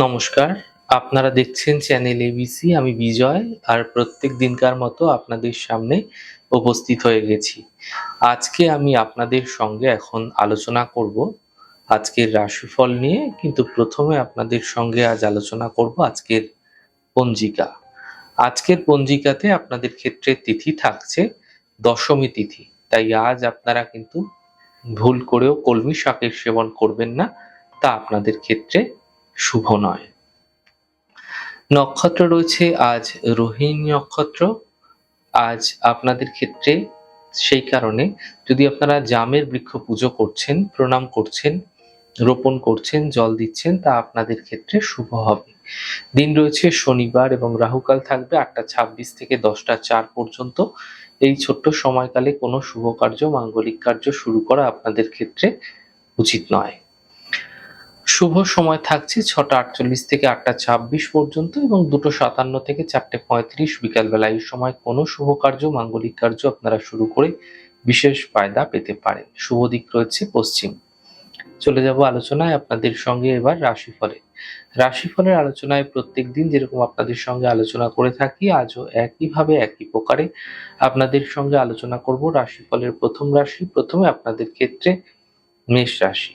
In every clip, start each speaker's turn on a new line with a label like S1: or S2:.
S1: নমস্কার। আপনারা দেখছেন চ্যানেল এবিসি। আমি বিজয়। আর প্রত্যেক দিনকার মতো আপনাদের সামনে উপস্থিত হয়ে গেছি। আজকে আমি আপনাদের সঙ্গে এখন আলোচনা করব আজকের রাশিফল নিয়ে। কিন্তু প্রথমে আপনাদের সঙ্গে আজ আলোচনা করব আজকের পঞ্জিকা। আজকের পঞ্জিকাতে আপনাদের ক্ষেত্রে তিথি থাকছে দশমী তিথি। তাই আজ আপনারা কিন্তু ভুল করেও কলমি শাকের সেবন করবেন না, তা আপনাদের ক্ষেত্রে শুভ নয়। নক্ষত্র রয়েছে আজ রোহিণী নক্ষত্র। আজ আপনাদের ক্ষেত্রে সেই কারণে যদি আপনারা জামের বৃক্ষ পুজো করছেন, প্রণাম করছেন, রোপণ করছেন, জল দিচ্ছেন, তা আপনাদের ক্ষেত্রে শুভ হবে। দিন রয়েছে শনিবার এবং রাহুকাল থাকবে 8টা 26 থেকে 10টা 4 পর্যন্ত। এই ছোট্ট সময়কালে কোনো শুভ কার্য, মাঙ্গলিক কার্য শুরু করা আপনাদের ক্ষেত্রে উচিত নয়। শুভ সময় থাকছে 6টা 48 থেকে 8টা 26 পর্যন্ত এবং 2টো 57 থেকে 4টে 35 বিকালবেলা। এই সময় কোনো শুভ কার্য, মাঙ্গলিক কার্য আপনারা শুরু করে বিশেষ ফায়দা পেতে পারেন। শুভ দিক রয়েছে পশ্চিম। চলে যাব আলোচনায় আপনাদের সঙ্গে এবার রাশিফলে। রাশিফলের আলোচনায় প্রত্যেক দিন যেরকম আপনাদের সঙ্গে আলোচনা করে থাকি, আজও একইভাবে একই প্রকারে আপনাদের সঙ্গে আলোচনা করব রাশিফলের প্রথম রাশি। প্রথমে আপনাদের ক্ষেত্রে মেষ রাশি।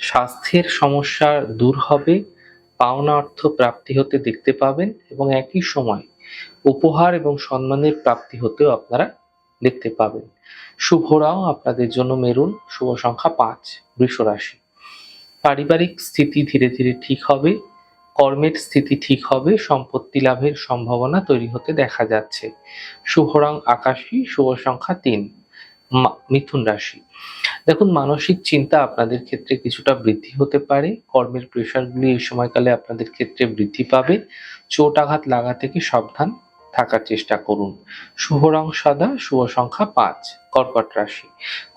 S1: স্বাস্থ্যের সমস্যা দূর হবে, পাওনা অর্থ প্রাপ্তি হতে দেখতে পাবেন এবং একই সময় উপহার এবং সম্মানের প্রাপ্তি হতেও আপনারা দেখতে পাবেন। শুভ রং আপনাদের জন্য মেরুন, শুভ সংখ্যা 5। বৃষ রাশি। পারিবারিক স্থিতি ধীরে ধীরে ঠিক হবে, কর্মের স্থিতি ঠিক হবে, সম্পত্তি লাভের সম্ভাবনা তৈরি হতে দেখা যাচ্ছে। শুভ রং আকাশী, শুভ সংখ্যা 3। মিথুন রাশি। দেখুন, মানসিক চিন্তা আপনাদের ক্ষেত্রে কিছুটা বৃদ্ধি হতে পারে। কর্মের প্রেশারগুলি এই সময়কালে আপনাদের ক্ষেত্রে বৃদ্ধি পাবে। চোট আঘাত লাগা থেকে সাবধান থাকার চেষ্টা করুন। শুভ রং সাদা, শুভ সংখ্যা 5। কর্কট রাশি।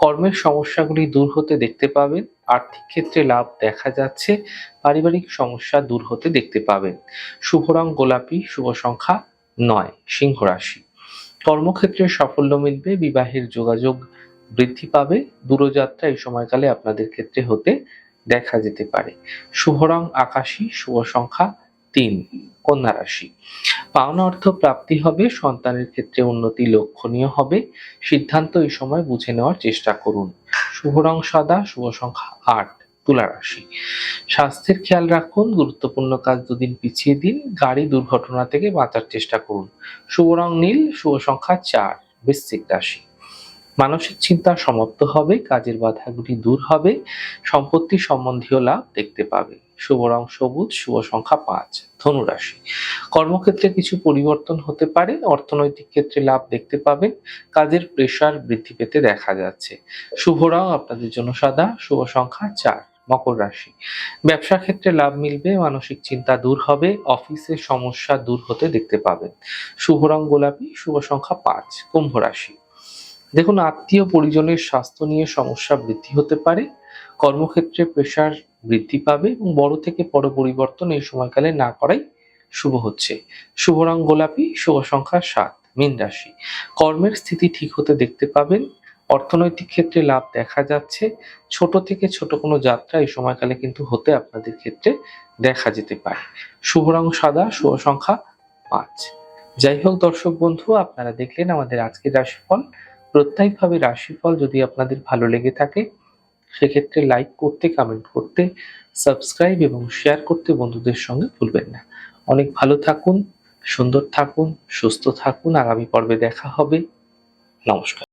S1: কর্মের সমস্যাগুলি দূর হতে দেখতে পাবেন। আর্থিক ক্ষেত্রে লাভ দেখা যাচ্ছে। পারিবারিক সমস্যা দূর হতে দেখতে পাবেন। শুভ রং গোলাপি, শুভ সংখ্যা 9। সিংহ রাশি। কর্মক্ষেত্রে সাফল্য মিলবে, বিবাহের যোগাযোগ বৃদ্ধি পাবে। দূরযাত্রা এই সময়কালে আপনাদের ক্ষেত্রে হতে দেখা যেতে পারে। শুভ রং আকাশী, শুভ সংখ্যা 3। কন্যা রাশি। পাওনা অর্থ প্রাপ্তি হবে, সন্তানের ক্ষেত্রে উন্নতি লক্ষণীয় হবে। সিদ্ধান্ত এই সময় বুঝে নেওয়ার চেষ্টা করুন। শুভ রং সাদা, শুভ সংখ্যা 8। তুলা রাশি। স্বাস্থ্যের খেয়াল রাখুন, গুরুত্বপূর্ণ কাজ দুদিন পিছিয়ে দিন। গাড়ি দুর্ঘটনা থেকে বাঁচার চেষ্টা করুন। শুভ রং নীল, শুভ সংখ্যা 4। বৃশ্চিক রাশি। মানসিক চিন্তা সমাপ্ত হবে, কাজের বাধাগুলি দূর হবে, সম্পত্তি সম্বন্ধীয় লাভ দেখতে পাবে। শুভ রং সবুজ, শুভ সংখ্যা 5। ধনু রাশি। কর্মক্ষেত্রে কিছু পরিবর্তন হতে পারে, অর্থনৈতিক ক্ষেত্রে লাভ দেখতে পাবেন, কাজের প্রেশার বৃদ্ধি পেতে দেখা যাচ্ছে। শুভ রং আপনাদের জন্য সাদা, শুভ সংখ্যা 4। মকর রাশি। ব্যবসা ক্ষেত্রে লাভ মিলবে, মানসিক চিন্তা দূর হবে, অফিসের সমস্যা দূর হতে দেখতে পাবেন। শুভ রং গোলাপি, শুভ সংখ্যা 5। কুম্ভ রাশি। দেখুন, আত্মীয় পরিজনের স্বাস্থ্য নিয়ে সমস্যা বৃদ্ধি হতে পারে, কর্মক্ষেত্রে প্রেশার বৃদ্ধি পাবে এবং বড় থেকে বড় পরিবর্তন এই সময়কালে না করাই শুভ হচ্ছে। শুভ রং গোলাপি, শুভ সংখ্যা 7। মীন রাশি। কর্মের স্থিতি ঠিক হতে দেখতে পাবেন, অর্থনৈতিক ক্ষেত্রে লাভ দেখা যাচ্ছে। ছোট থেকে ছোট কোনো যাত্রা এই সময়কালে কিন্তু হতে আপনাদের ক্ষেত্রে দেখা যেতে পারে। শুভ রং সাদা, শুভ সংখ্যা 5। যাই হোক দর্শক বন্ধু, আপনারা দেখলেন আমাদের আজকের রাশিফল। প্রত্যেকভাবে রাশিফল যদি আপনাদের ভালো লেগে থাকে, সেক্ষেত্রে লাইক করতে, কমেন্ট করতে, সাবস্ক্রাইব এবং শেয়ার করতে বন্ধুদের সঙ্গে ভুলবেন না। অনেক ভালো থাকুন, সুন্দর থাকুন, সুস্থ থাকুন। আগামী পর্বে দেখা হবে। নমস্কার।